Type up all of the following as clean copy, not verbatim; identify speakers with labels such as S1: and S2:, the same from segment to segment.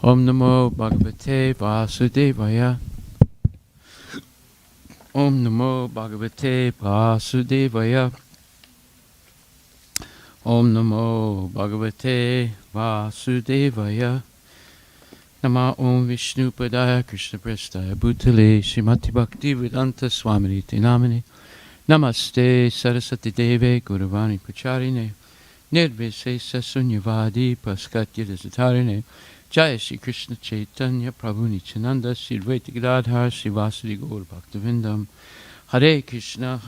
S1: Om Namo Bhagavate Vasudevaya. Om Namo Bhagavate Vasudevaya. Om Namo Bhagavate Vasudevaya. Nama Om Vishnu Padaya Krishna Prestaya Bhutale Srimati Bhakti Vedanta Swamini Te Namini Namaste Saraswati Deve Gauravani Pacharine Nirvisesa Sunyavadi Paskatya Desatarine Jaya Shri Krishna Chaitanya Prabhu Nityananda Shri Advaita Gadadhar Shri Vasudeva Gaur Bhaktivinoda Hare Krishna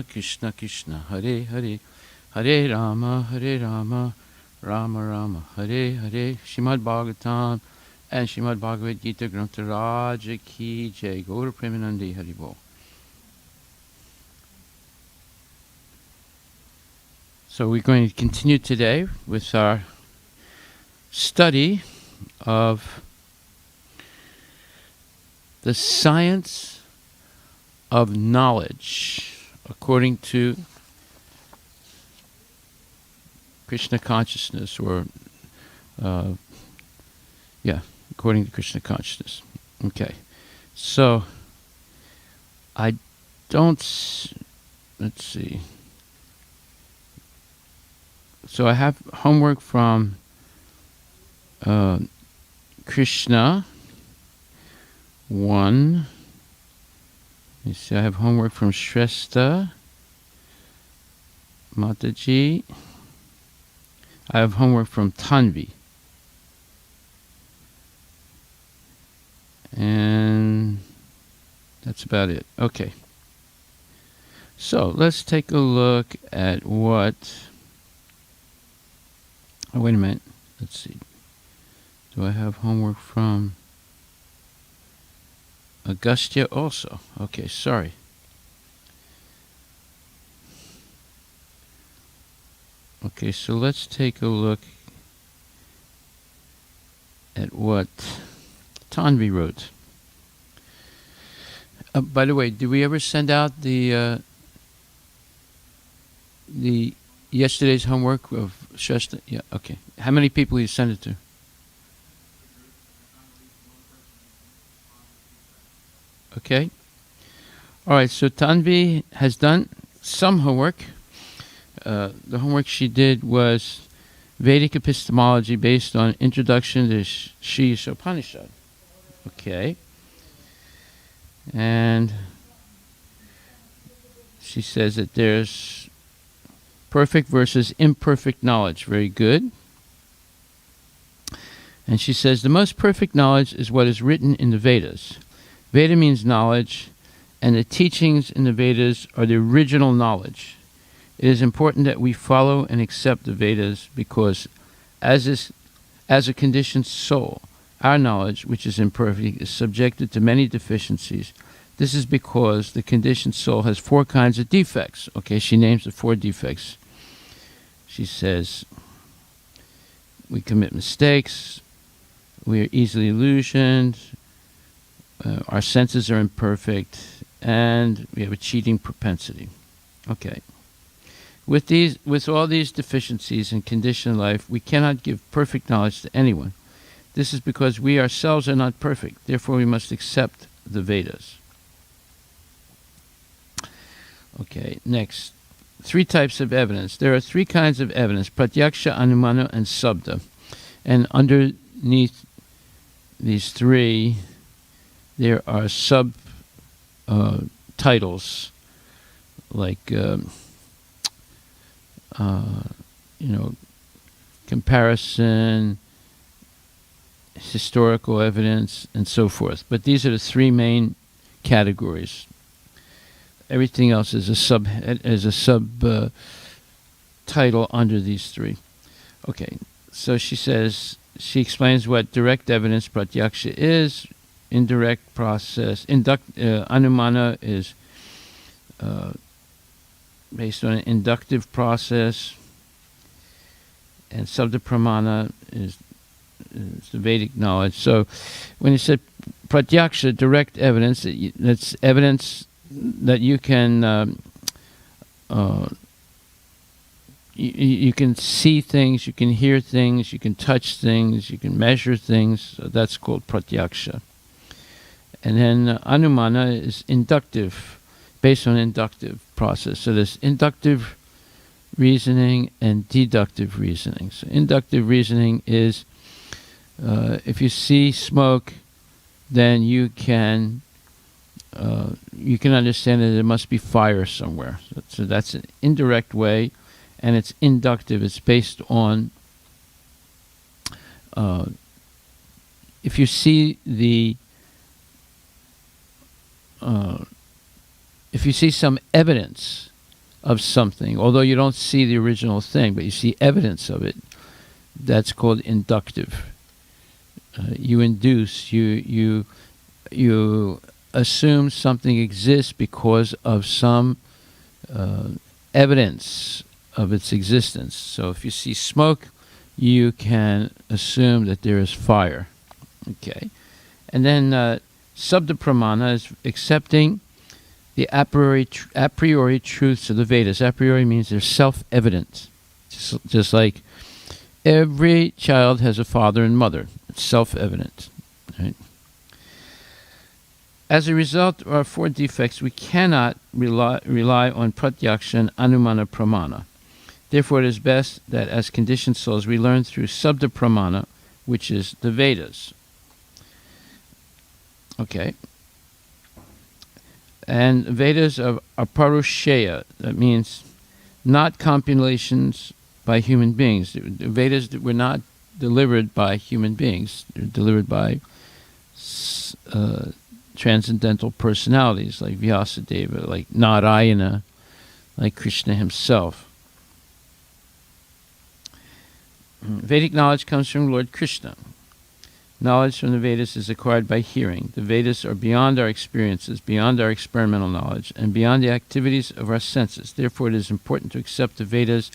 S1: Krishna Krishna Hare Hare Hare Rama Rama Rama Hare Hare. Srimad Bhagvatam and Srimad Bhagavad Gita Grantha Raja Ki Jai. Gaur Premanandi Haribol. So we're going to continue today with our study of the science of knowledge according to Krishna consciousness, or according to Krishna consciousness. Okay, so I don't. Let's see. So I have homework from Krishna 1. You see, I have homework from Shrestha Mataji. I have homework from Tanvi. And that's about it. Okay. So let's take a look at what... Oh, wait a minute. Let's see. Do I have homework from Agastya also? Okay, sorry. Okay, so let's take a look at what Tanvi wrote. By the way, did we ever send out the yesterday's homework of Shasta? Yeah, okay. How many people you send it to? Okay. All right, so Tanvi has done some homework. The homework she did was Vedic Epistemology based on Introduction to Sri Upanishad. Okay. And she says that there's perfect versus imperfect knowledge. Very good. And she says the most perfect knowledge is what is written in the Vedas. Veda means knowledge, and the teachings in the Vedas are the original knowledge. It is important that we follow and accept the Vedas because as a conditioned soul, our knowledge, which is imperfect, is subjected to many deficiencies. This is because the conditioned soul has 4 kinds of defects. Okay, she names the 4 defects. She says, we commit mistakes, we are easily illusioned, our senses are imperfect, and we have a cheating propensity. Okay. With all these deficiencies in conditioned life, we cannot give perfect knowledge to anyone. This is because we ourselves are not perfect. Therefore, we must accept the Vedas. Okay, next. 3 types of evidence. There are 3 kinds of evidence: pratyaksha, anumana, and sabda. And underneath these 3, there are sub titles like comparison, historical evidence, and so forth. But these are the 3 main categories. Everything else is a sub title under these 3. Okay, so she explains what direct evidence pratyaksha is, indirect process, anumana is based on an inductive process, and sabda pramana is the Vedic knowledge. So when you said pratyaksha, direct evidence, that's evidence that you can you can see things, you can hear things, you can touch things, you can measure things. So that's called pratyaksha. And then anumana is inductive, based on inductive process. So there's inductive reasoning and deductive reasoning. So inductive reasoning is if you see smoke, then you can understand that there must be fire somewhere. So that's an indirect way, and it's inductive. It's based on if you see some evidence of something, although you don't see the original thing, but you see evidence of it, that's called inductive. You induce, you assume something exists because of some evidence of its existence. So if you see smoke, you can assume that there is fire. Okay, and then sabda pramana is accepting the a priori truths of the Vedas. A priori means they're self-evident, just like every child has a father and mother. It's self-evident. Right? As a result of our four defects, we cannot rely on pratyaksha and anumana pramana. Therefore, it is best that as conditioned souls, we learn through sabda pramana, which is the Vedas. Okay. And Vedas are parusheya. That means not compilations by human beings. The Vedas were not delivered by human beings. They're delivered by transcendental personalities like Vyasadeva, like Narayana, like Krishna himself. Vedic knowledge comes from Lord Krishna. Knowledge from the Vedas is acquired by hearing. The Vedas are beyond our experiences, beyond our experimental knowledge, and beyond the activities of our senses. Therefore, it is important to accept the Vedas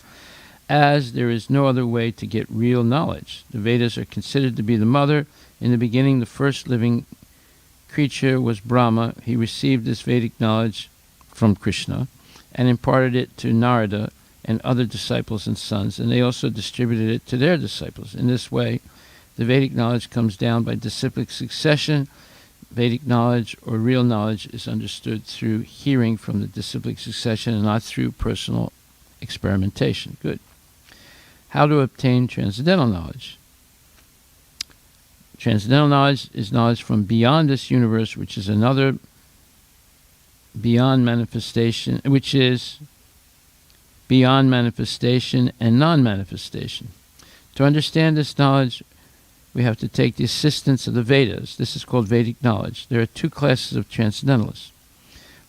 S1: as there is no other way to get real knowledge. The Vedas are considered to be the mother. In the beginning, the first living creature was Brahma. He received this Vedic knowledge from Krishna and imparted it to Narada and other disciples and sons, and they also distributed it to their disciples. In this way, the Vedic knowledge comes down by disciplic succession. Vedic knowledge, or real knowledge, is understood through hearing from the disciplic succession and not through personal experimentation. Good. How to obtain transcendental knowledge? Transcendental knowledge is knowledge from beyond this universe, which is another beyond manifestation, which is beyond manifestation and non-manifestation. To understand this knowledge, we have to take the assistance of the Vedas. This is called Vedic knowledge. There are two classes of transcendentalists.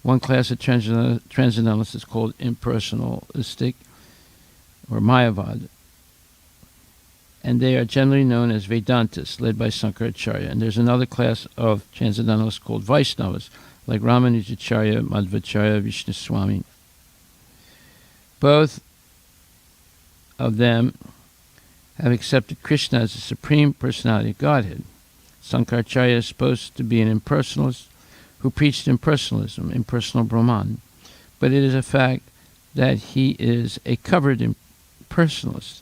S1: One class of transcendentalists is called impersonalistic, or Mayavad, and they are generally known as Vedantists, led by Sankaracharya. And there's another class of transcendentalists called Vaishnavas, like Ramanujacharya, Madhvacharya, Vishnuswami. Both of them have accepted Krishna as the Supreme Personality of Godhead. Sankaracharya is supposed to be an impersonalist who preached impersonalism, impersonal Brahman. But it is a fact that he is a covered impersonalist.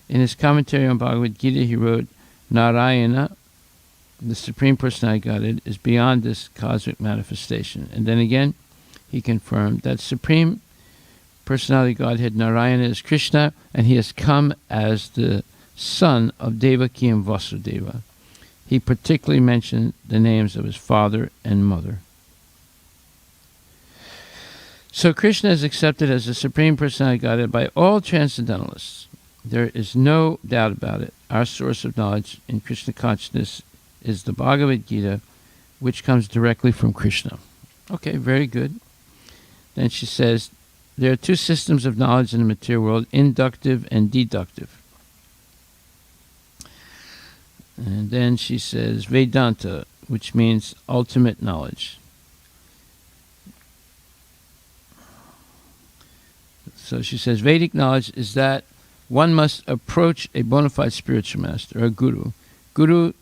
S1: In his commentary on Bhagavad Gita, he wrote, Narayana, the Supreme Personality of Godhead, is beyond this cosmic manifestation. And then again, he confirmed that Supreme Personality of Godhead, Narayana, is Krishna, and he has come as the son of Devaki and Vasudeva. He particularly mentioned the names of his father and mother. So Krishna is accepted as the Supreme Personality of Godhead by all transcendentalists. There is no doubt about it. Our source of knowledge in Krishna consciousness is the Bhagavad Gita, which comes directly from Krishna. Okay, very good. Then she says, there are two systems of knowledge in the material world, inductive and deductive. And then she says Vedanta, which means ultimate knowledge. So she says Vedic knowledge is that one must approach a bona fide spiritual master, a guru. Guru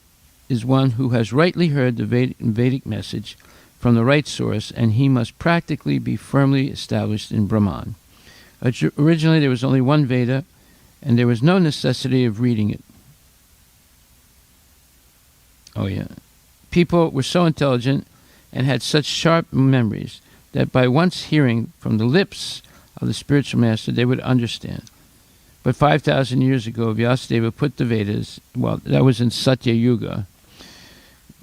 S1: is one who has rightly heard the Vedic message from the right source, and he must practically be firmly established in Brahman. Originally there was only one Veda, and there was no necessity of reading it. Oh yeah. People were so intelligent and had such sharp memories that by once hearing from the lips of the spiritual master, they would understand. But 5,000 years ago, Vyasadeva put the Vedas, well, that was in Satya Yuga,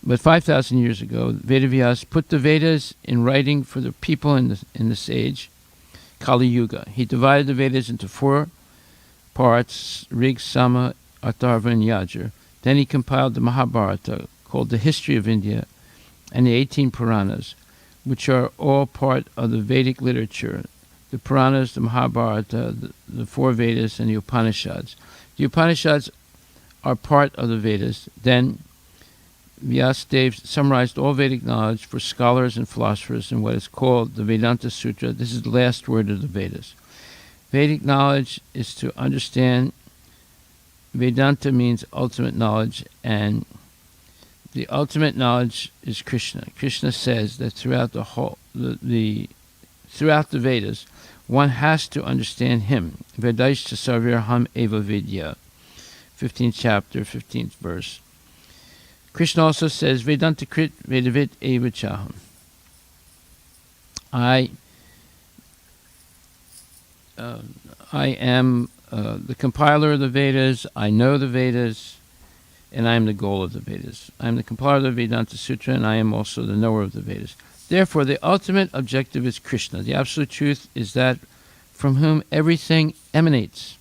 S1: but 5,000 years ago, Vedavyas put the Vedas in writing for the people in this age, Kali Yuga. He divided the Vedas into 4 parts, Rig, Sama, Atharva, and Yajur. Then he compiled the Mahabharata, called the History of India, and the 18 Puranas, which are all part of the Vedic literature. The Puranas, the Mahabharata, the 4 Vedas, and the Upanishads. The Upanishads are part of the Vedas. Then Vyasadeva summarized all Vedic knowledge for scholars and philosophers in what is called the Vedanta Sutra. This is the last word of the Vedas. Vedic knowledge is to understand. Vedanta means ultimate knowledge, and the ultimate knowledge is Krishna. Krishna says that throughout throughout the Vedas, one has to understand him. Vedaishta sarvirham eva vidya. 15th chapter, 15th verse. Krishna also says, Vedanta krit vedavit eva chaham. I am the compiler of the Vedas, I know the Vedas, and I am the goal of the Vedas. I am the compiler of the Vedanta Sutra, and I am also the knower of the Vedas. Therefore, the ultimate objective is Krishna. The absolute truth is that from whom everything emanates.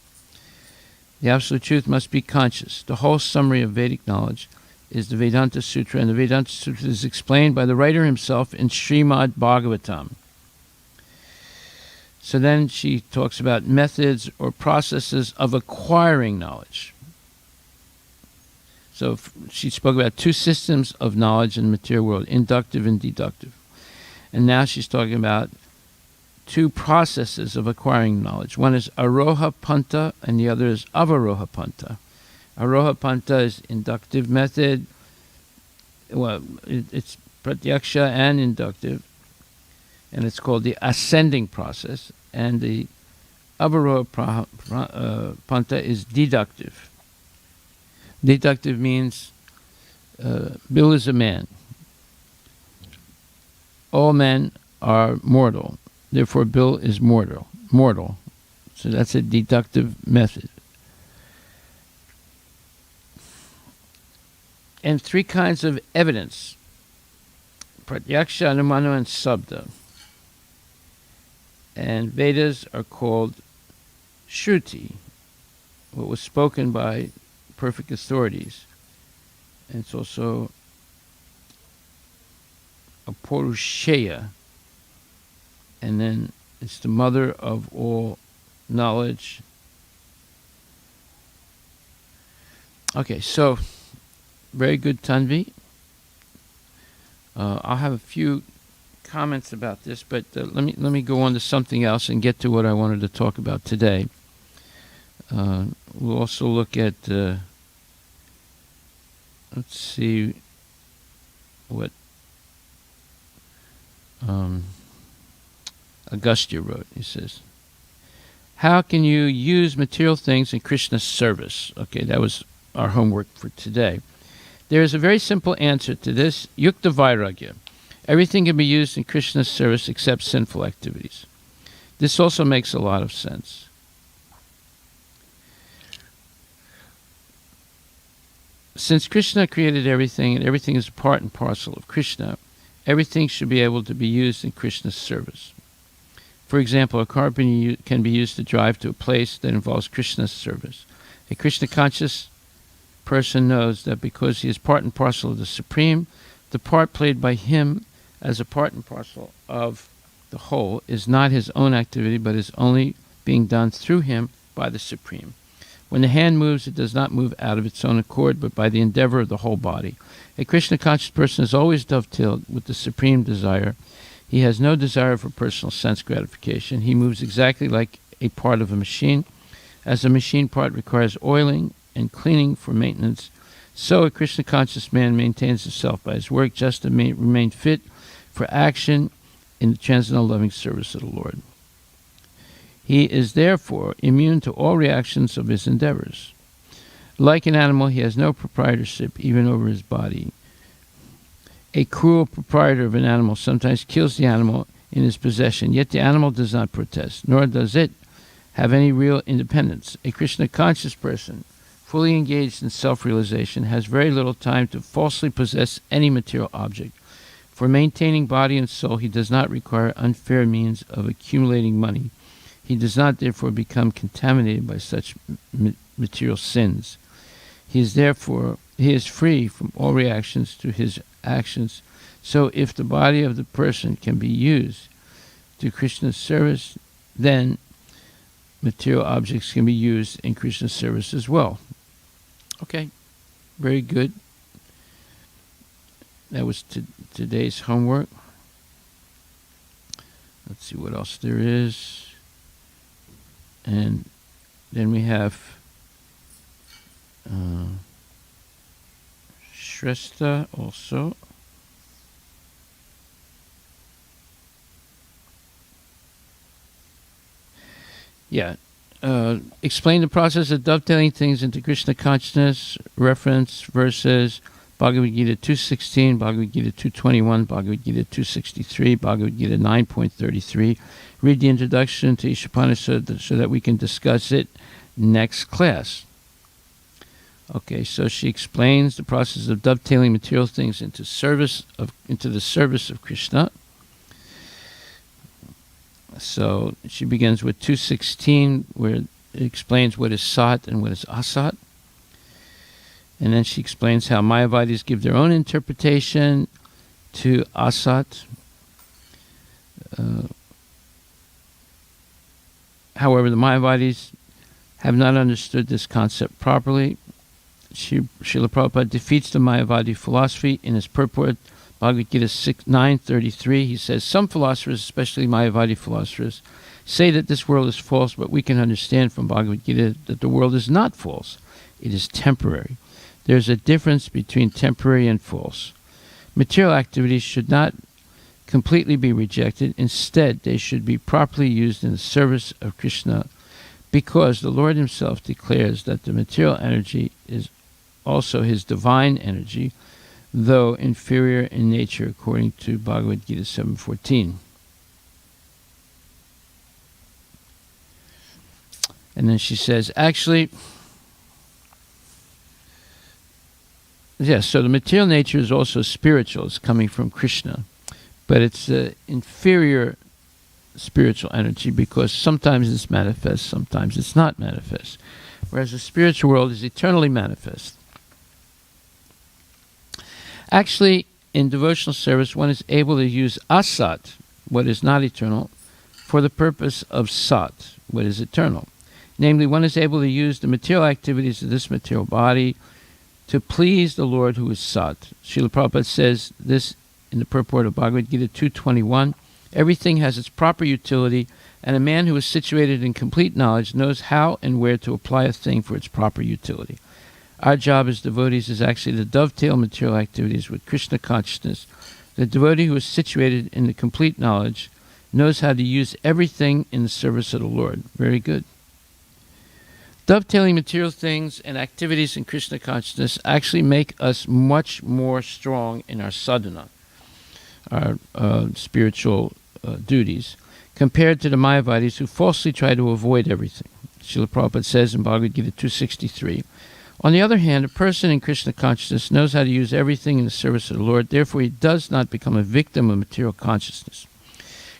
S1: The absolute truth must be conscious. The whole summary of Vedic knowledge is the Vedanta Sutra, and the Vedanta Sutra is explained by the writer himself in Srimad Bhagvatam. So then she talks about methods or processes of acquiring knowledge. So she spoke about 2 systems of knowledge in the material world, inductive and deductive. And now she's talking about 2 processes of acquiring knowledge. One is Aroha Panta and the other is Avaroha Panta. Aroha Panta is inductive method. Well, it's pratyaksha and inductive. And it's called the ascending process. And the Avaroha Panta is deductive. Deductive means Bill is a man. All men are mortal. Therefore, Bill is mortal. So that's a deductive method. And 3 kinds of evidence: pratyaksha, anumana, and sabda. And Vedas are called Shruti, what was spoken by perfect authorities. And it's also a Purusheya, and then it's the mother of all knowledge. Okay, so very good, Tanvi. I'll have a few comments about this, but let me go on to something else and get to what I wanted to talk about today. We'll also look at let's see what Agastya wrote. He says, how can you use material things in Krishna's service? Okay, that was our homework for today. There is a very simple answer to this: Yukta Vairagya. Everything can be used in Krishna's service except sinful activities. This also makes a lot of sense. Since Krishna created everything, and everything is part and parcel of Krishna, everything should be able to be used in Krishna's service. For example, a car can be used to drive to a place that involves Krishna's service. A Krishna-conscious person knows that because he is part and parcel of the Supreme, the part played by him as a part and parcel of the whole is not his own activity, but is only being done through him by the Supreme. When the hand moves, it does not move out of its own accord, but by the endeavor of the whole body. A Krishna-conscious person is always dovetailed with the supreme desire. He has no desire for personal sense gratification. He moves exactly like a part of a machine. As a machine part requires oiling and cleaning for maintenance, so a Krishna-conscious man maintains himself by his work just to remain fit for action in the transcendental loving service of the Lord. He is therefore immune to all reactions of his endeavors. Like an animal, he has no proprietorship even over his body. A cruel proprietor of an animal sometimes kills the animal in his possession, yet the animal does not protest, nor does it have any real independence. A Krishna-conscious person, fully engaged in self-realization, has very little time to falsely possess any material object. For maintaining body and soul, he does not require unfair means of accumulating money. He does not therefore become contaminated by such material sins. He is free from all reactions to his actions. So if the body of the person can be used to Krishna's service, then material objects can be used in Krishna's service as well. Okay, very good. That was today's homework. Let's see what else there is. And then we have Shrestha also. Yeah. Explain the process of dovetailing things into Krishna consciousness. Reference verses Bhagavad Gita 2.16, Bhagavad Gita 2.21, Bhagavad Gita 2.63, Bhagavad Gita 9.33. Read the introduction to each Upanishad so that we can discuss it next class. Okay, so she explains the process of dovetailing material things into the service of Krishna. So she begins with 2.16, where it explains what is sat and what is asat. And then she explains how Mayavadis give their own interpretation to asat. However, the Mayavadis have not understood this concept properly. Srila Prabhupada defeats the Mayavadi philosophy in his purport, Bhagavad Gita 9.33. He says, some philosophers, especially Mayavadi philosophers, say that this world is false, but we can understand from Bhagavad Gita that the world is not false. It is temporary. There's a difference between temporary and false. Material activities should not completely be rejected. Instead, they should be properly used in the service of Krishna, because the Lord himself declares that the material energy is also his divine energy, though inferior in nature, according to Bhagavad Gita 7.14. And then she says, actually, yes, so the material nature is also spiritual. It's coming from Krishna. But it's inferior spiritual energy, because sometimes it's manifest, sometimes it's not manifest. Whereas the spiritual world is eternally manifest. Actually, in devotional service, one is able to use asat, what is not eternal, for the purpose of sat, what is eternal. Namely, one is able to use the material activities of this material body to please the Lord who is sat. Srila Prabhupada says this in the purport of Bhagavad Gita 2.21. Everything has its proper utility, and a man who is situated in complete knowledge knows how and where to apply a thing for its proper utility. Our job as devotees is actually to dovetail material activities with Krishna consciousness. The devotee who is situated in the complete knowledge knows how to use everything in the service of the Lord. Very good. Dovetailing material things and activities in Krishna consciousness actually make us much more strong in our sadhana, our spiritual duties, compared to the Mayavadis who falsely try to avoid everything. Srila Prabhupada says in Bhagavad Gita 2.63, on the other hand, a person in Krishna consciousness knows how to use everything in the service of the Lord, therefore he does not become a victim of material consciousness.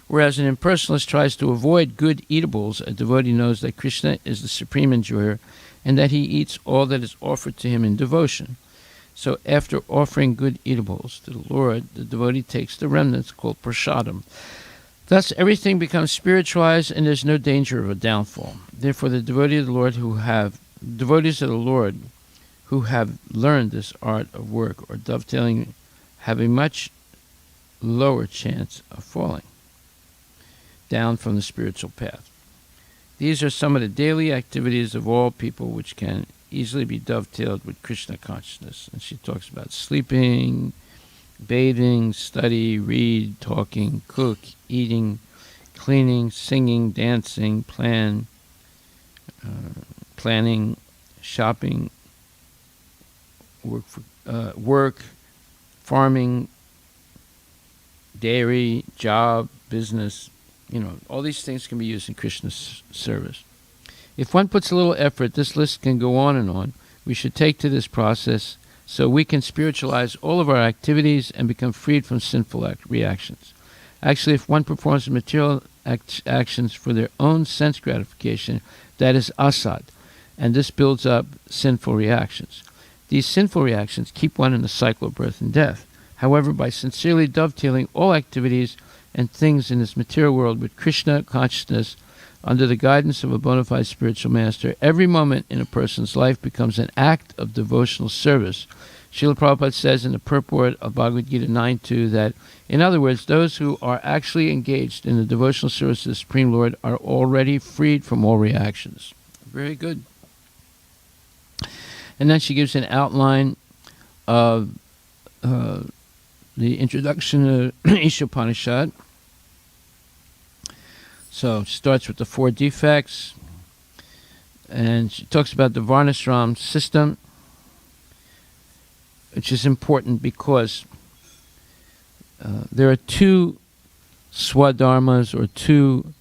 S1: Whereas an impersonalist tries to avoid good eatables, a devotee knows that Krishna is the supreme enjoyer and that he eats all that is offered to him in devotion. So after offering good eatables to the Lord, the devotee takes the remnants called prasadam. Thus everything becomes spiritualized and there's no danger of a downfall. Therefore the devotees of the Lord who have learned this art of work or dovetailing have a much lower chance of falling down from the spiritual path. These are some of the daily activities of all people which can easily be dovetailed with Krishna consciousness. And she talks about sleeping, bathing, study, read, talking, cook, eating, cleaning, singing, dancing, planning, shopping, work, farming, dairy, job, business. All these things can be used in Krishna's service. If one puts a little effort, this list can go on and on. We should take to this process so we can spiritualize all of our activities and become freed from sinful reactions. Actually, if one performs material actions for their own sense gratification, that is asad, and this builds up sinful reactions. These sinful reactions keep one in the cycle of birth and death. However, by sincerely dovetailing all activities and things in this material world with Krishna consciousness, under the guidance of a bona fide spiritual master, every moment in a person's life becomes an act of devotional service. Srila Prabhupada says in the purport of Bhagavad Gita 9.2 that, in other words, those who are actually engaged in the devotional service of the Supreme Lord are already freed from all reactions. Very good. And then she gives an outline of the introduction of Ishopanishad. So it starts with the 4 defects, and she talks about the Varnashram system, which is important because there are 2 swadharmas, or 2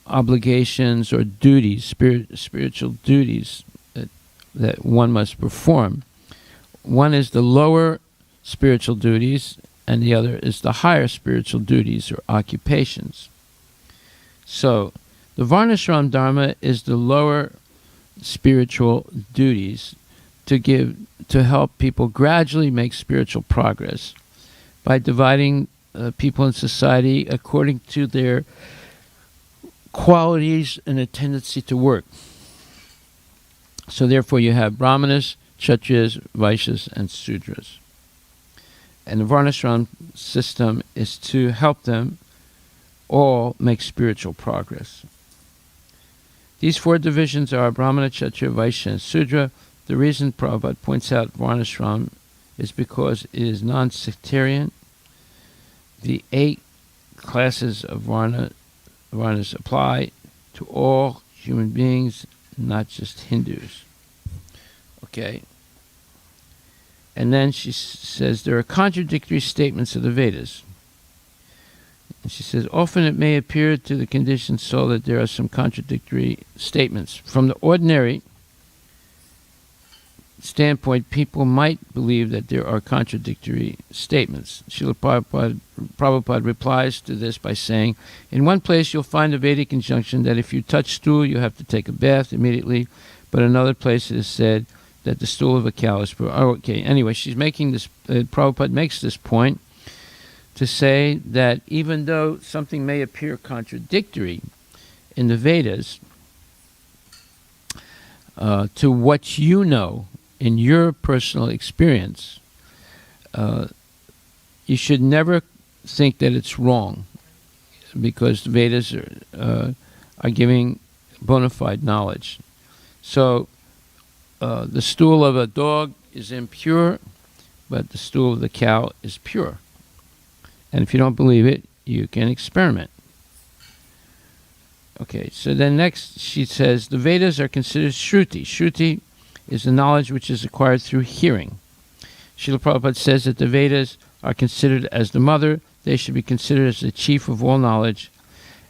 S1: obligations or duties, spiritual duties that one must perform. One is the lower spiritual duties, and the other is the higher spiritual duties or occupations. So, the Varnashram Dharma is the lower spiritual duties to help people gradually make spiritual progress by dividing people in society according to their qualities and a tendency to work. So therefore you have Brahmanas, Kshatriyas, Vaishyas, and Sudras. And the Varnashram system is to help them all make spiritual progress. These 4 divisions are Brahmana, Kshatriya, Vaishya, and Sudra. The reason Prabhupada points out Varnashram is because it is non-sectarian. The 8 classes of Varnas apply to all human beings, not just Hindus. Okay? And then she says there are contradictory statements of the Vedas. And she says, often it may appear to the conditioned soul that there are some contradictory statements. From the ordinary standpoint, people might believe that there are contradictory statements. Srila Prabhupada replies to this by saying, in one place you'll find a Vedic injunction that if you touch stool, you have to take a bath immediately, but in another place it is said that the stool of a cow is pure. Oh, okay. Anyway, she's making this, Prabhupada makes this point to say that even though something may appear contradictory in the Vedas, to what you know in your personal experience, you should never think that it's wrong, because the Vedas are giving bona fide knowledge. So, the stool of a dog is impure, but the stool of the cow is pure. And if you don't believe it, you can experiment. Okay, so then next she says, the Vedas are considered Shruti. Shruti is the knowledge which is acquired through hearing. Srila Prabhupada says that the Vedas are considered as the mother. They should be considered as the chief of all knowledge,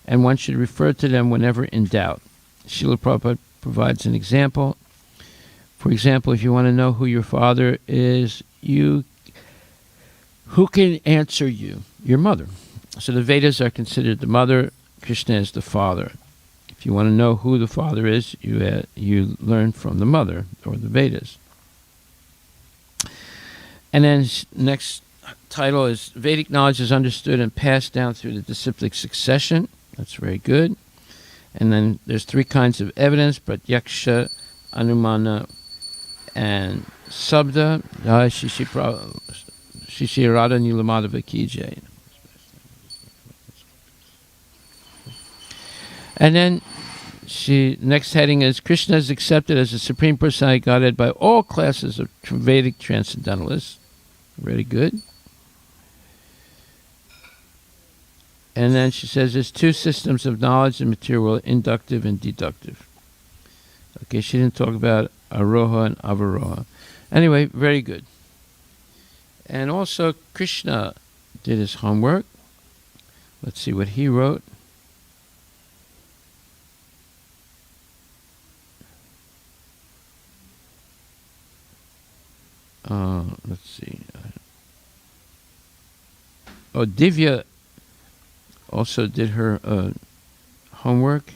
S1: and one should refer to them whenever in doubt. Srila Prabhupada provides an example. For example, if you want to know who your father is, who can answer you? Your mother. So the Vedas are considered the mother, Krishna is the father. If you want to know who the father is, you learn from the mother, or the Vedas. And then next title is Vedic knowledge is understood and passed down through the disciplic succession. That's very good. And then there's 3 kinds of evidence, Pratyaksha, Anumana, and Sabda. Shishi Radha Nilamadava Ki Jai. And then next heading is Krishna is accepted as the Supreme Personality of Godhead by all classes of Vedic Transcendentalists. Very good. And then she says there's two systems of knowledge in the material world, inductive and deductive. Okay, she didn't talk about aroha and avaroha. Anyway, very good. And also Krishna did his homework. Let's see what he wrote. Let's see. Oh, Divya also did her homework.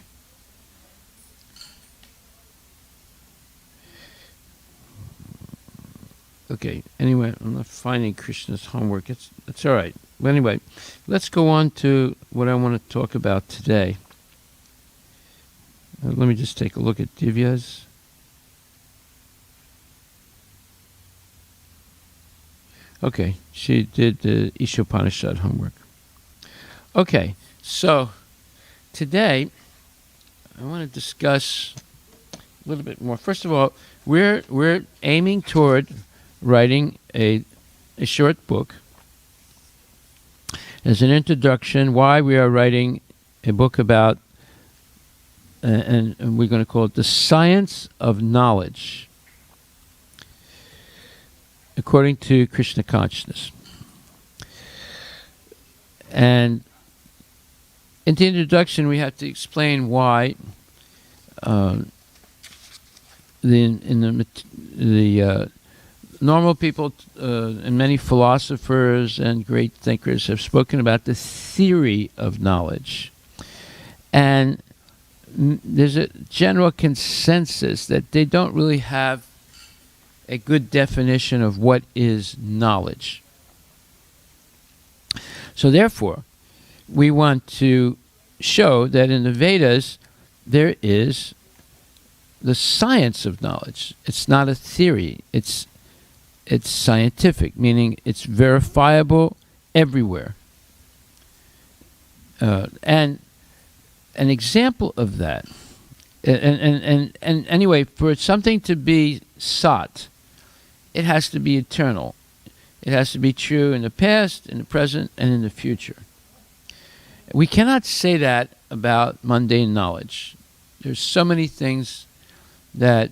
S1: Okay, anyway, I'm not finding Krishna's homework. It's all right. But anyway, let's go on to what I want to talk about today. Let me just take a look at Divya's. Okay, she did the Ishopanishad homework. Okay, so today I want to discuss a little bit more. First of all, we're aiming toward writing a short book as an introduction. Why we are writing a book about, and we're going to call it The Science of Knowledge, according to Krishna consciousness. And in the introduction, we have to explain why the normal people and many philosophers and great thinkers have spoken about the theory of knowledge. And there's a general consensus that they don't really have a good definition of what is knowledge. So therefore, we want to show that in the Vedas there is the science of knowledge. It's not a theory. It's scientific, meaning it's verifiable everywhere. And an example of that, and anyway, for something to be sat, it has to be eternal. It has to be true in the past, in the present, and in the future. We cannot say that about mundane knowledge. There's so many things that,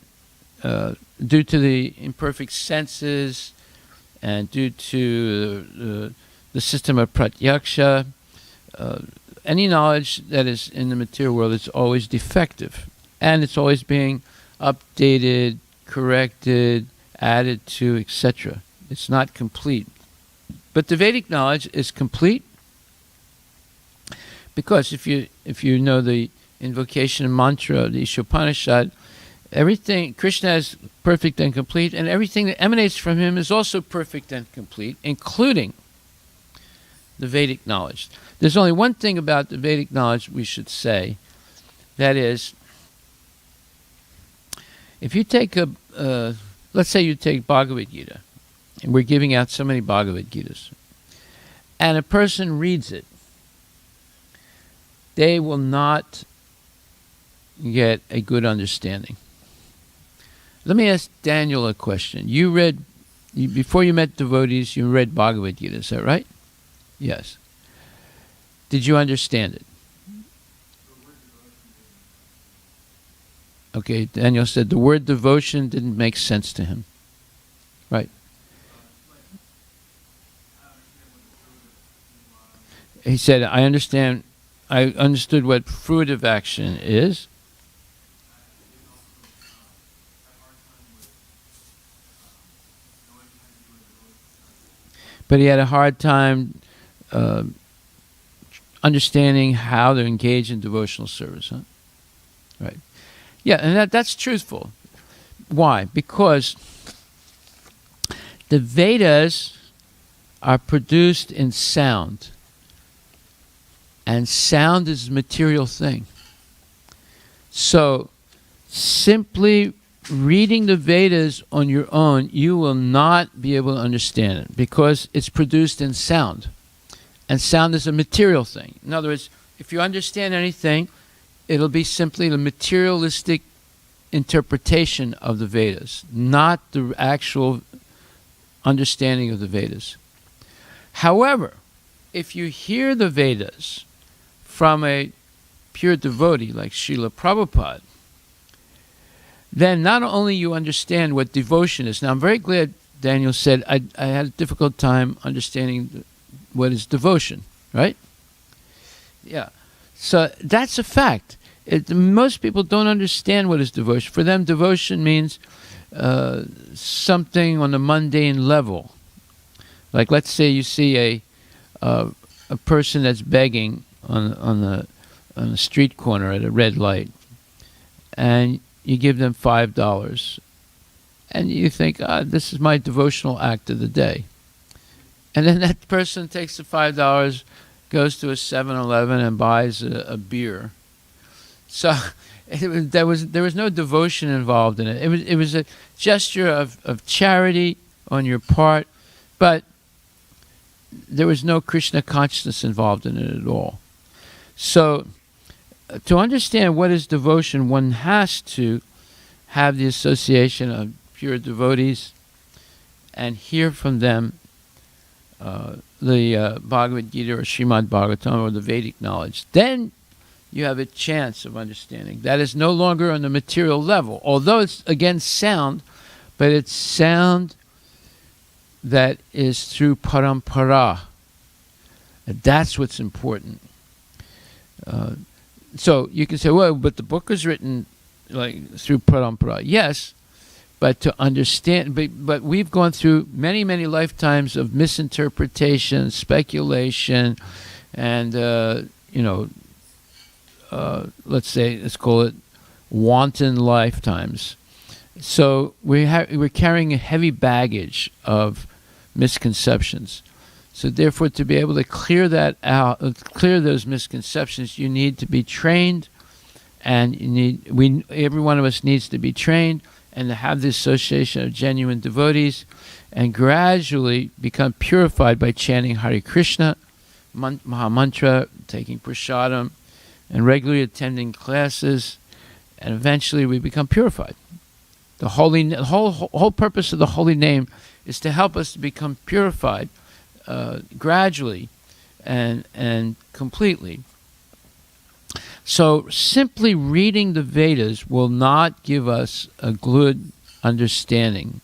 S1: due to the imperfect senses and due to the system of pratyaksha, any knowledge that is in the material world is always defective. And it's always being updated, corrected, added to, etc. It's not complete. But the Vedic knowledge is complete because if you know the invocation and mantra of the Ishopanishad, everything, Krishna is perfect and complete, and everything that emanates from him is also perfect and complete, including the Vedic knowledge. There's only one thing about the Vedic knowledge we should say, that is, if you take let's say you take Bhagavad Gita, and we're giving out so many Bhagavad Gitas, and a person reads it, they will not get a good understanding. Let me ask Daniel a question. Before you met devotees, you read Bhagavad Gita, is that right? Yes. Did you understand it? Okay, Daniel said the word devotion didn't make sense to him. Right. He said, I understood what fruitive action is. But he had a hard time understanding how to engage in devotional service, huh? Right. Yeah, and that's truthful. Why? Because the Vedas are produced in sound, and sound is a material thing. So simply reading the Vedas on your own, you will not be able to understand it because it's produced in sound. And sound is a material thing. In other words, if you understand anything, it'll be simply the materialistic interpretation of the Vedas, not the actual understanding of the Vedas. However, if you hear the Vedas from a pure devotee like Srila Prabhupada, then not only you understand what devotion is. Now, I'm very glad Daniel said I had a difficult time understanding what is devotion, right? Yeah. So that's a fact. Most people don't understand what is devotion. For them, devotion means something on the mundane level. Like, let's say you see a person that's begging on the street corner at a red light, and you give them $5, and you think, this is my devotional act of the day. And then that person takes the $5, goes to a 7-Eleven and buys a beer. So there was no devotion involved in it. It was a gesture of charity on your part, but there was no Krishna consciousness involved in it at all. So to understand what is devotion, one has to have the association of pure devotees and hear from them the Bhagavad Gita or Srimad Bhagvatam or the Vedic knowledge. Then you have a chance of understanding. That is no longer on the material level, although it's, again, sound, but it's sound that is through parampara. That's what's important. So you can say, well, but the book was written like through parampara. Yes, but to understand, but we've gone through many, many lifetimes of misinterpretation, speculation, and let's call it wanton lifetimes. So we're carrying a heavy baggage of misconceptions. So therefore, to be able to clear that out, clear those misconceptions, you need to be trained, and every one of us needs to be trained and to have the association of genuine devotees, and gradually become purified by chanting Hare Krishna, Maha Mantra, taking prasadam, and regularly attending classes, and eventually we become purified. The whole purpose of the holy name is to help us to become purified gradually and completely. So simply reading the Vedas will not give us a good understanding,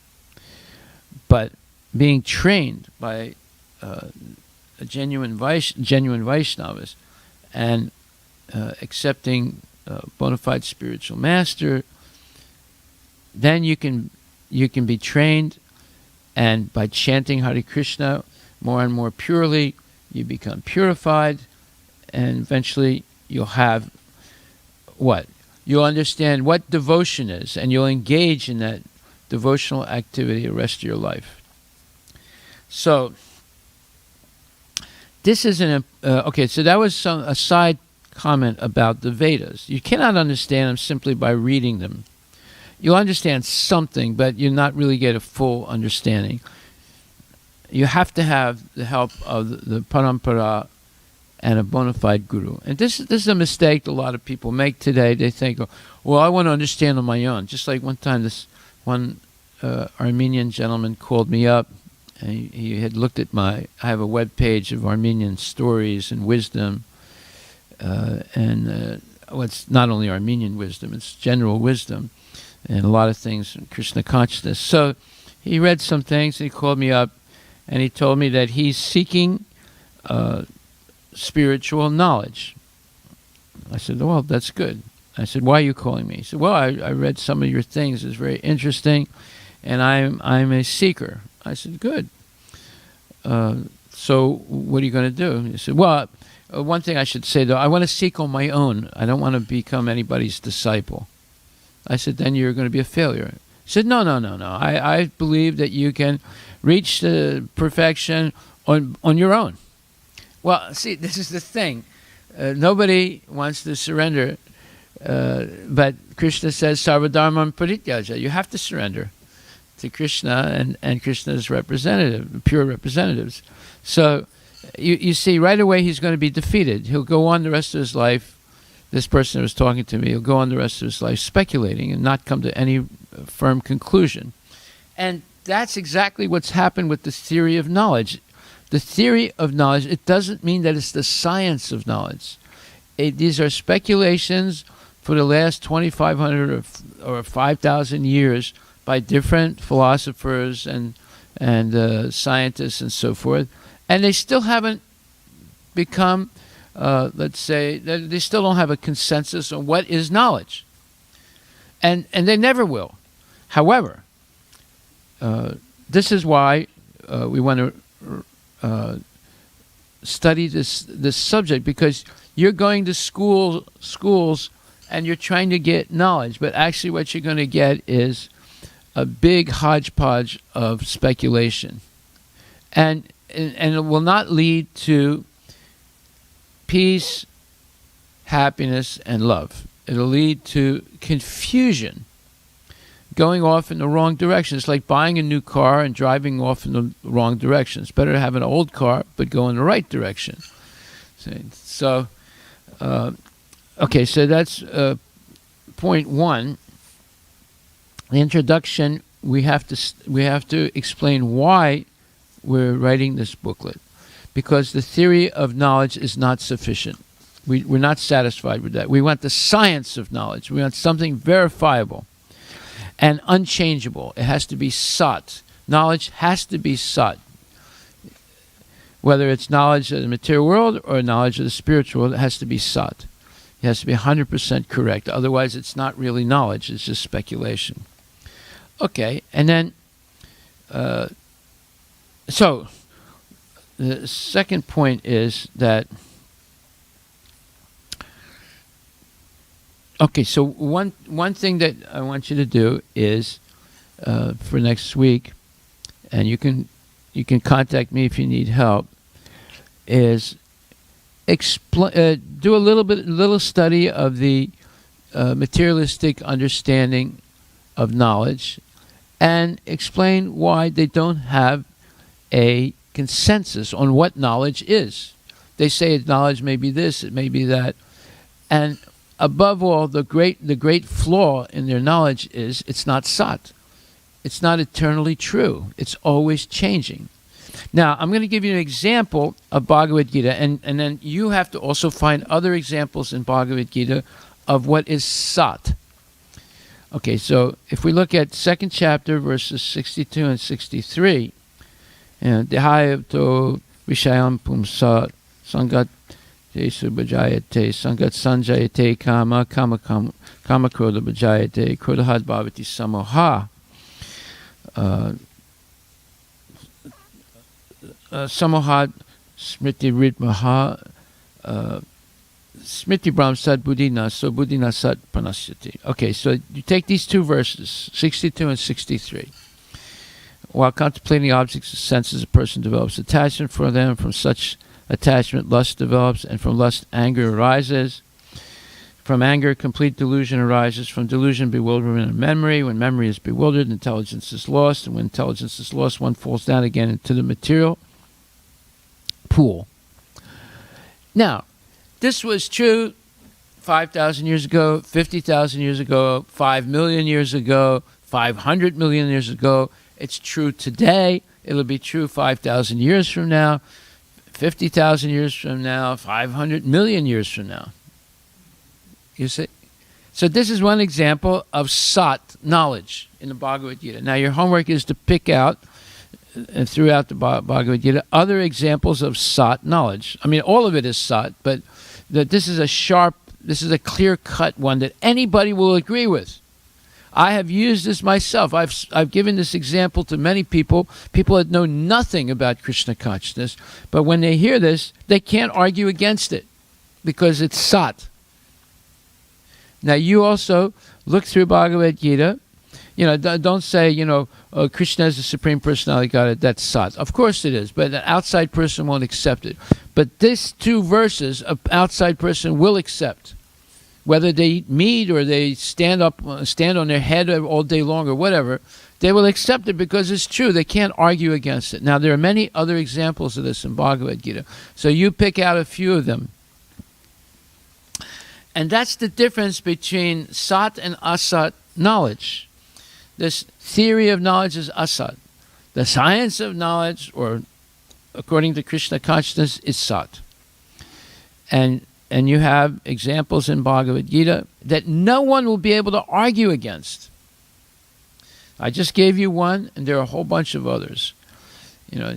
S1: but being trained by a genuine Vaishnavas and accepting a bona fide spiritual master, then you can be trained, and by chanting Hare Krishna more and more purely, you become purified, and eventually you'll have what? You'll understand what devotion is, and you'll engage in that devotional activity the rest of your life. So this is okay, so that was a side comment about the Vedas. You cannot understand them simply by reading them. You'll understand something, but you'll not really get a full understanding. You have to have the help of the parampara and a bona fide guru. And this is a mistake a lot of people make today. They think, well, I want to understand on my own. Just like one time this one Armenian gentleman called me up, and he had looked at I have a web page of Armenian stories and wisdom, it's not only Armenian wisdom, it's general wisdom, and a lot of things in Krishna consciousness. So he read some things, and he called me up, and he told me that he's seeking spiritual knowledge. I said, well, that's good. I said, why are you calling me? He said, well, I read some of your things. It's very interesting, and I'm a seeker. I said, good. So what are you going to do? He said, well, one thing I should say, though, I want to seek on my own. I don't want to become anybody's disciple. I said, then you're going to be a failure. He said, no. I believe that you can reach the perfection on your own. Well, see, this is the thing. Nobody wants to surrender, but Krishna says, Sarvadharmam parityaja. You have to surrender to Krishna and Krishna's pure representatives. So you see, right away he's going to be defeated. He'll go on the rest of his life, this person who was talking to me, he'll go on the rest of his life speculating and not come to any firm conclusion. And that's exactly what's happened with the theory of knowledge. The theory of knowledge, it doesn't mean that it's the science of knowledge. these are speculations for the last 2,500 or 5,000 years by different philosophers and scientists and so forth, and they still haven't become, let's say, they still don't have a consensus on what is knowledge, and they never will. However, this is why we want to study this subject, because you're going to schools and you're trying to get knowledge, but actually what you're going to get is a big hodgepodge of speculation, and it will not lead to peace, happiness, and love. It'll lead to confusion, going off in the wrong direction. It's like buying a new car and driving off in the wrong direction. It's better to have an old car but go in the right direction. So, okay, so that's point one. The introduction, we have to explain why we're writing this booklet, because the theory of knowledge is not sufficient. We're not satisfied with that. We want the science of knowledge. We want something verifiable and unchangeable. It has to be sat. Knowledge has to be sat. Whether it's knowledge of the material world or knowledge of the spiritual world, it has to be sat. It has to be 100% correct. Otherwise, it's not really knowledge. It's just speculation. Okay, and then, so the second point is that, okay, so one thing that I want you to do is, for next week, and you can contact me if you need help, is do a little study of the materialistic understanding of knowledge, and explain why they don't have a consensus on what knowledge is. They say knowledge may be this, it may be that, and above all, the great flaw in their knowledge is it's not sat. It's not eternally true. It's always changing. Now, I'm going to give you an example of Bhagavad Gita, and then you have to also find other examples in Bhagavad Gita of what is sat. Okay, so if we look at 2nd chapter, verses 62 and 63, Dehayavto Vishayam Pumsa Sangat Jesu Bhajayate Sangat Sanjayate Kama Kroda Bhajayate Krodahad Bhavati Samoha. Samohad Smriti Ritmaha Smriti Brahm Sat Buddhina, so Buddhina Sat Pranasyati. Okay, so you take these two verses, 62 and 63. While contemplating objects of senses, a person develops attachment for them. From such attachment, lust develops, and from lust, anger arises. From anger, complete delusion arises. From delusion, bewilderment and memory. When memory is bewildered, intelligence is lost. And when intelligence is lost, one falls down again into the material pool. Now, this was true 5,000 years ago, 50,000 years ago, 5 million years ago, 500 million years ago. It's true today. It'll be true 5,000 years from now, 50,000 years from now, 500 million years from now. You see? So this is one example of sat knowledge in the Bhagavad Gita. Now your homework is to pick out throughout the Bhagavad Gita other examples of sat knowledge. I mean, all of it is sat, but this is a clear-cut one that anybody will agree with. I have used this myself. I've given this example to many people that know nothing about Krishna consciousness, but when they hear this, they can't argue against it because it's sat. Now you also look through Bhagavad Gita. Don't say, Krishna is the Supreme Personality of God. That's sat. Of course it is, but an outside person won't accept it. But these two verses, an outside person will accept. Whether they eat meat or they stand on their head all day long or whatever, they will accept it because it's true. They can't argue against it. Now, there are many other examples of this in Bhagavad Gita. So you pick out a few of them. And that's the difference between sat and asat knowledge. This theory of knowledge is asat. The science of knowledge, or according to Krishna consciousness, is sat. And and you have examples in Bhagavad Gita that no one will be able to argue against. I just gave you one, and there are a whole bunch of others.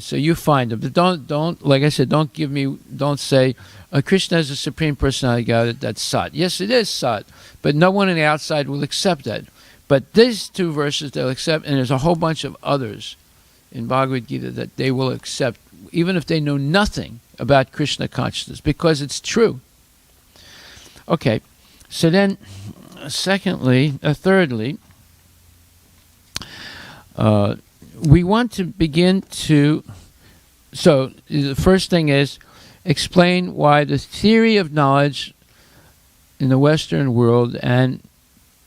S1: So you find them. But don't, like I said, don't say, Krishna is the Supreme Personality God, that's Sat. Yes, it is Sat, but no one on the outside will accept that. But these two verses they'll accept, and there's a whole bunch of others in Bhagavad Gita that they will accept, even if they know nothing about Krishna consciousness, because it's true. Okay, so then, thirdly, we want to begin to, so the first thing is explain why the theory of knowledge in the Western world, and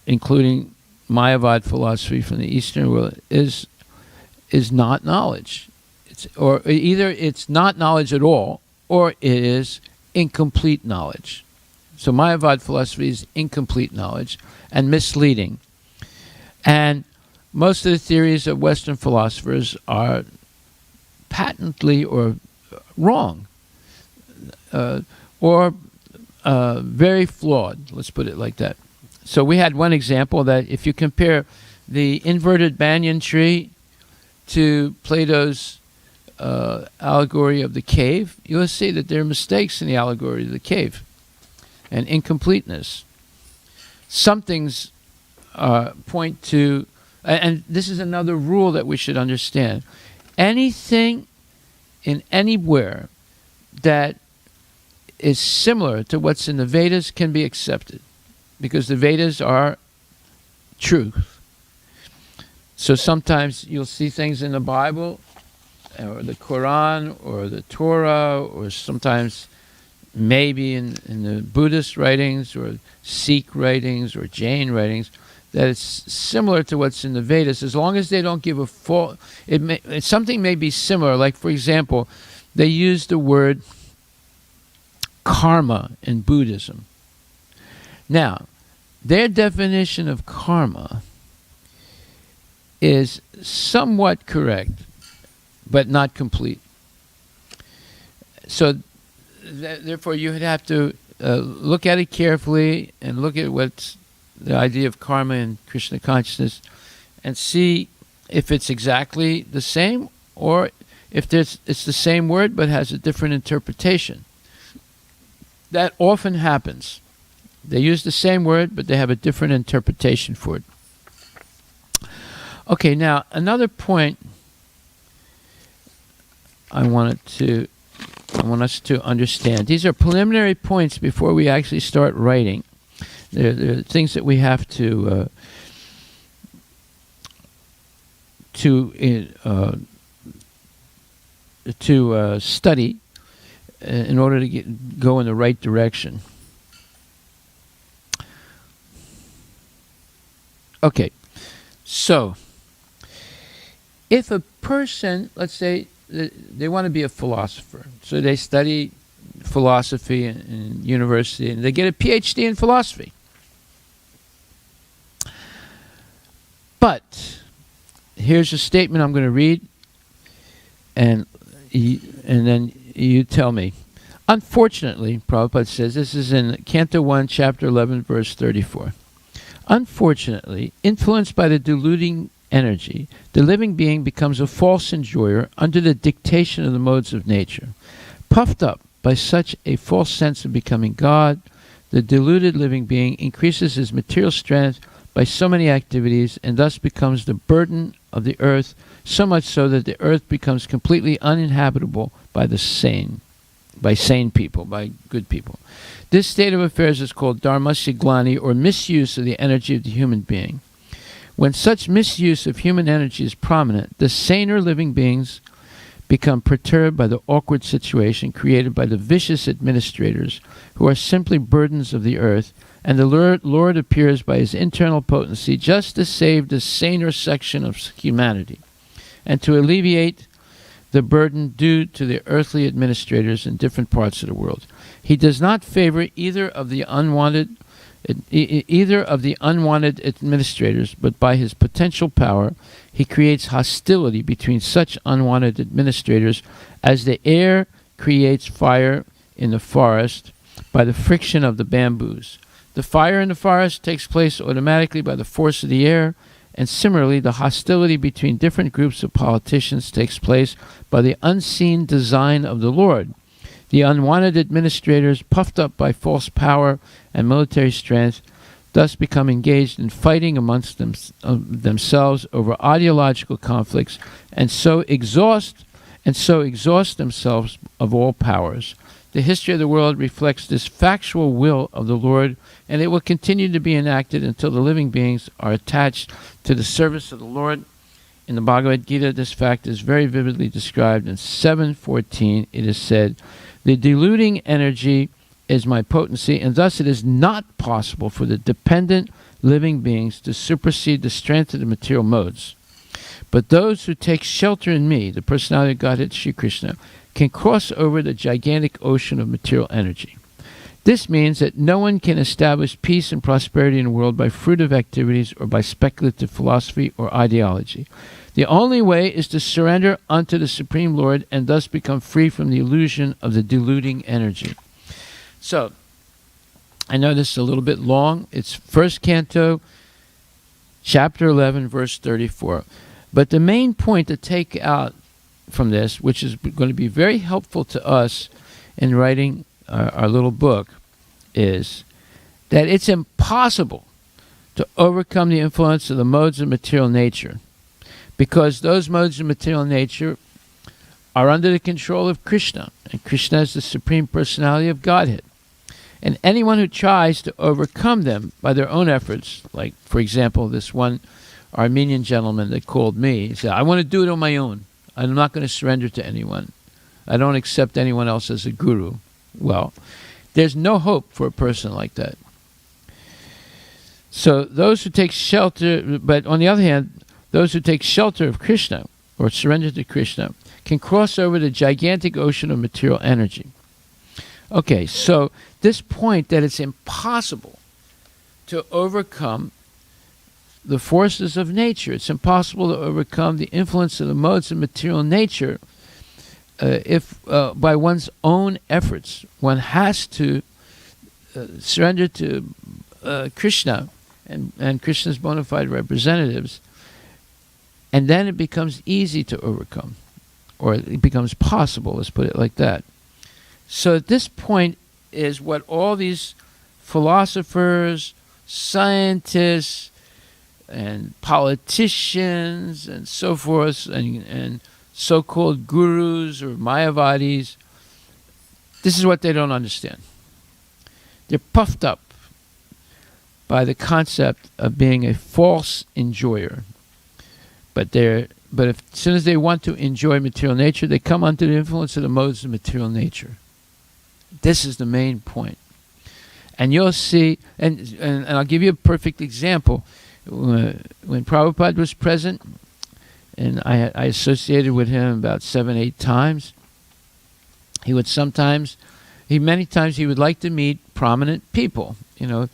S1: including Mayavad philosophy from the Eastern world, is not knowledge. Either it's not knowledge at all, or it is incomplete knowledge. So Mayavad philosophy is incomplete knowledge and misleading. And most of the theories of Western philosophers are patently or wrong, or very flawed, let's put it like that. So we had one example that if you compare the inverted banyan tree to Plato's allegory of the cave, you'll see that there are mistakes in the allegory of the cave and incompleteness. Some things point to, and this is another rule that we should understand, anything in anywhere that is similar to what's in the Vedas can be accepted, because the Vedas are truth. So sometimes you'll see things in the Bible or the Quran or the Torah, or sometimes maybe in the Buddhist writings or Sikh writings or Jain writings, that it's similar to what's in the Vedas, as long as they don't give a full... something may be similar, like, for example, they use the word karma in Buddhism. Now, their definition of karma is somewhat correct, but not complete. So, therefore, you would have to look at it carefully and look at what's the idea of karma in Krishna consciousness, and see if it's exactly the same, or if it's the same word but has a different interpretation. That often happens. They use the same word, but they have a different interpretation for it. Okay, now another point I want us to understand. These are preliminary points before we actually start writing. They're things that we have to study in order to go in the right direction. Okay, so if a person, let's say, they want to be a philosopher, so they study philosophy in university, and they get a PhD in philosophy. But here's a statement I'm going to read, and then you tell me. Unfortunately, Prabhupada says, this is in Canto 1, Chapter 11, verse 34. Unfortunately, influenced by the deluding energy, the living being becomes a false enjoyer under the dictation of the modes of nature. Puffed up by such a false sense of becoming God, the deluded living being increases his material strength by so many activities, and thus becomes the burden of the earth, so much so that the earth becomes completely uninhabitable by sane people, by good people. This state of affairs is called dharmasya glani, or misuse of the energy of the human being. When such misuse of human energy is prominent, the saner living beings become perturbed by the awkward situation created by the vicious administrators, who are simply burdens of the earth, and the Lord appears by his internal potency just to save the saner section of humanity, and to alleviate the burden due to the earthly administrators in different parts of the world. He does not favor either of the unwanted administrators, but by his potential power, he creates hostility between such unwanted administrators as the air creates fire in the forest. by the friction of the bamboos. The fire in the forest takes place automatically by the force of the air, and similarly, the hostility between different groups of politicians takes place by the unseen design of the Lord. The unwanted administrators, puffed up by false power and military strength, thus become engaged in fighting amongst themselves over ideological conflicts, and so exhaust themselves of all powers. The history of the world reflects this factual will of the Lord, and it will continue to be enacted until the living beings are attached to the service of the Lord. In the Bhagavad Gita, this fact is very vividly described. In 7.14, it is said, "The deluding energy is my potency, and thus it is not possible for the dependent living beings to supersede the strength of the material modes. But those who take shelter in me, the personality of Godhead, Sri Krishna, can cross over the gigantic ocean of material energy. This means that no one can establish peace and prosperity in the world by fruitive activities or by speculative philosophy or ideology. The only way is to surrender unto the Supreme Lord and thus become free from the illusion of the deluding energy." So, I know this is a little bit long. It's 1st Canto, chapter 11, verse 34. But the main point to take out from this, which is going to be very helpful to us in writing our little book, is that it's impossible to overcome the influence of the modes of material nature, because those modes of material nature are under the control of Krishna, and Krishna is the Supreme Personality of Godhead. And anyone who tries to overcome them by their own efforts, like, for example, this one Armenian gentleman that called me, he said, "I want to do it on my own. I'm not going to surrender to anyone. I don't accept anyone else as a guru." Well, there's no hope for a person like that. So those who take shelter, but on the other hand, those who take shelter of Krishna or surrender to Krishna can cross over the gigantic ocean of material energy. Okay, so this point that it's impossible to overcome the forces of nature, it's impossible to overcome the influence of the modes of material nature if by one's own efforts. One has to surrender to Krishna and Krishna's bona fide representatives, and then it becomes easy to overcome, or it becomes possible, let's put it like that. So at this point is what all these philosophers, scientists, and politicians, and so forth, and so-called gurus or Mayavadis, this is what they don't understand. They're puffed up by the concept of being a false enjoyer. But as soon as they want to enjoy material nature, they come under the influence of the modes of material nature. This is the main point. And you'll see, and I'll give you a perfect example. When Prabhupada was present, and I associated with him about 7-8 times, many times he would like to meet prominent people. It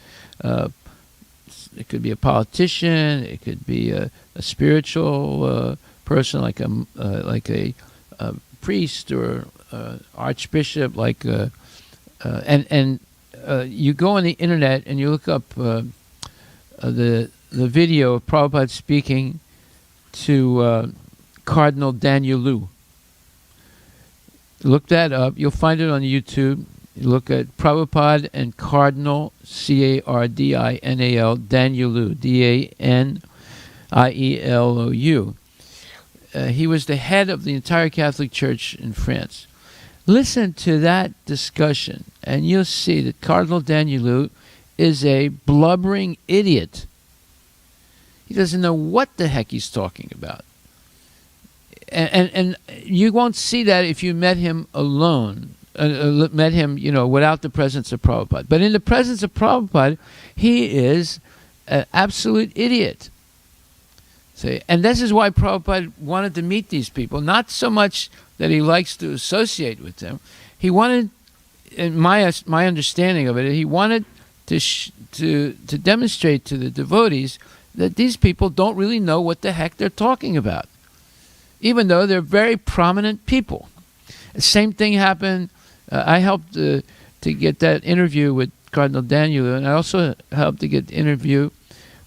S1: could be a politician, it could be a spiritual person, like a priest or archbishop, you go on the internet and you look up the video of Prabhupada speaking to Cardinal Danielou. Look that up. You'll find it on YouTube. You look at Prabhupada and Cardinal, Cardinal, Danielou, Danielou. He was the head of the entire Catholic Church in France. Listen to that discussion, and you'll see that Cardinal Danielou is a blubbering idiot. He doesn't know what the heck he's talking about. And you won't see that if you met him alone, without the presence of Prabhupada. But in the presence of Prabhupada, he is an absolute idiot. See? And this is why Prabhupada wanted to meet these people, not so much that he likes to associate with them. He wanted, in my understanding of it, he wanted to demonstrate to the devotees that these people don't really know what the heck they're talking about, even though they're very prominent people. The same thing happened. I helped to get that interview with Cardinal Daniel, and I also helped to get the interview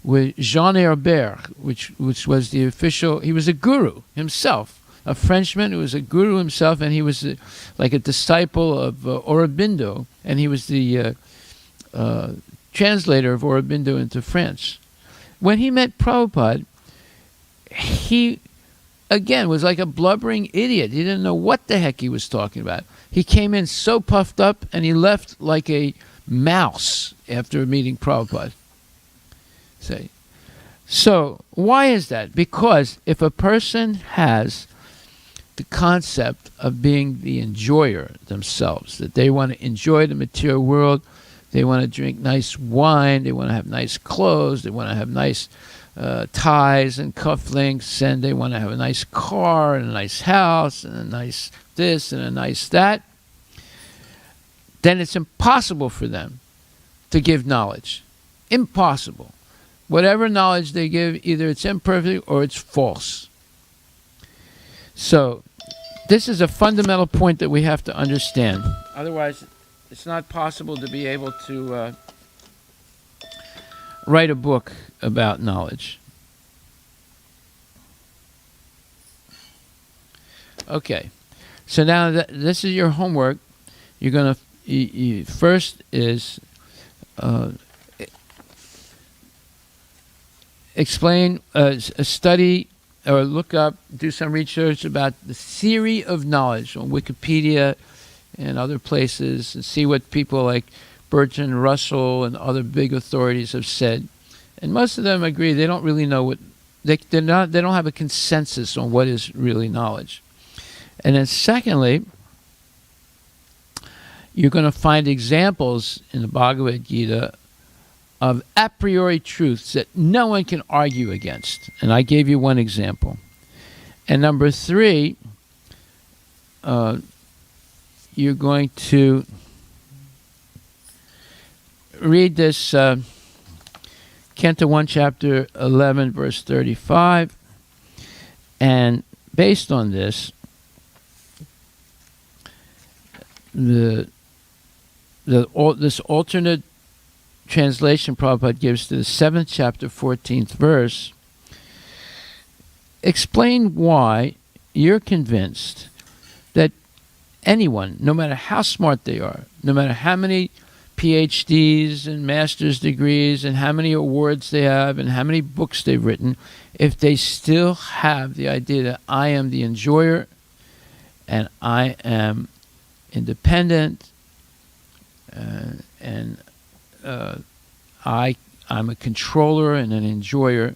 S1: with Jean Herbert, which was the official. He was a guru himself, a Frenchman who was a guru himself, and he was like a disciple of Aurobindo, and he was the translator of Aurobindo into French. When he met Prabhupada, he, again, was like a blubbering idiot. He didn't know what the heck he was talking about. He came in so puffed up, and he left like a mouse after meeting Prabhupada. Say. So, why is that? Because if a person has the concept of being the enjoyer themselves, that they want to enjoy the material world, they want to drink nice wine, they want to have nice clothes, they want to have nice ties and cufflinks, and they want to have a nice car and a nice house and a nice this and a nice that, then it's impossible for them to give knowledge. Impossible. Whatever knowledge they give, either it's imperfect or it's false. So, this is a fundamental point that we have to understand. Otherwise, it's not possible to be able to write a book about knowledge. Okay, so now this is your homework. You're going to, first is explain, study, or look up, do some research about the theory of knowledge on Wikipedia and other places, and see what people like Bertrand Russell and other big authorities have said. And most of them agree they don't really know what they don't have a consensus on what is really knowledge. And then secondly, you're going to find examples in the Bhagavad Gita of a priori truths that no one can argue against. And I gave you one example. And number three, you're going to read this Canto 1, Chapter 11, verse 35. And based on this, this alternate translation Prabhupada gives to the 7th chapter, 14th verse, explain why you're convinced that anyone, no matter how smart they are, no matter how many PhDs and master's degrees and how many awards they have and how many books they've written, if they still have the idea that I am the enjoyer and I am independent and I'm a controller and an enjoyer,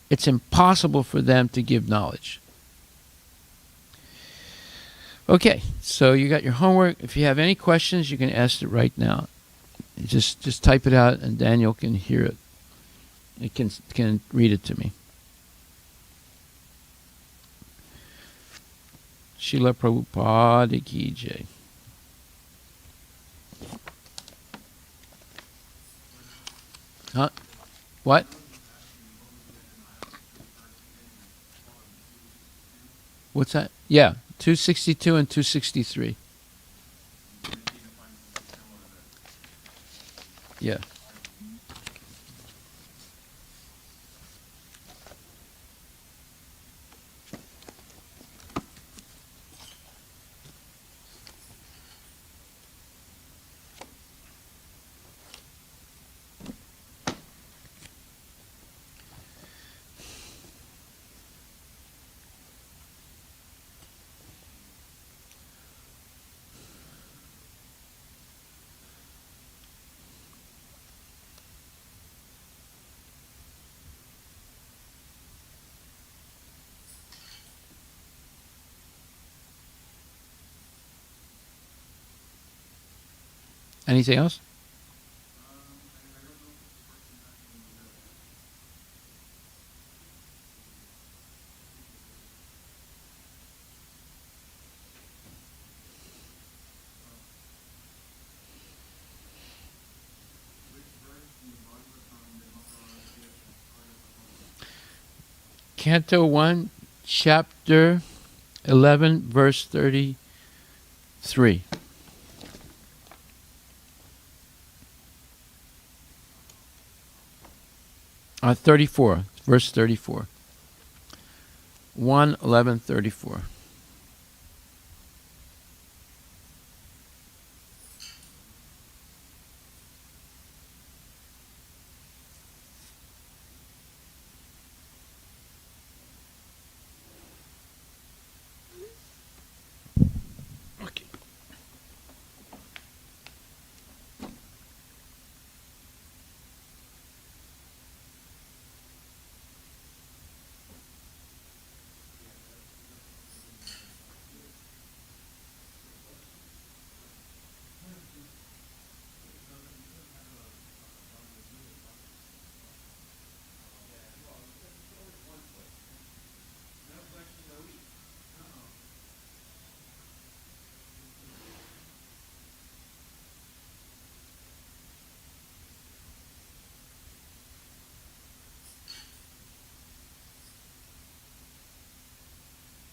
S1: it's impossible for them to give knowledge. Okay, so you got your homework. If you have any questions, you can ask it right now. Just type it out, and Daniel can hear it. It can read it to me. Srila Prabhupada Ki Jai. Huh? What? What's that? Yeah, 262 and 263. Yeah. Anything else? Canto 1, Chapter 11, verse 33. 34, verse 34. 1:11:34.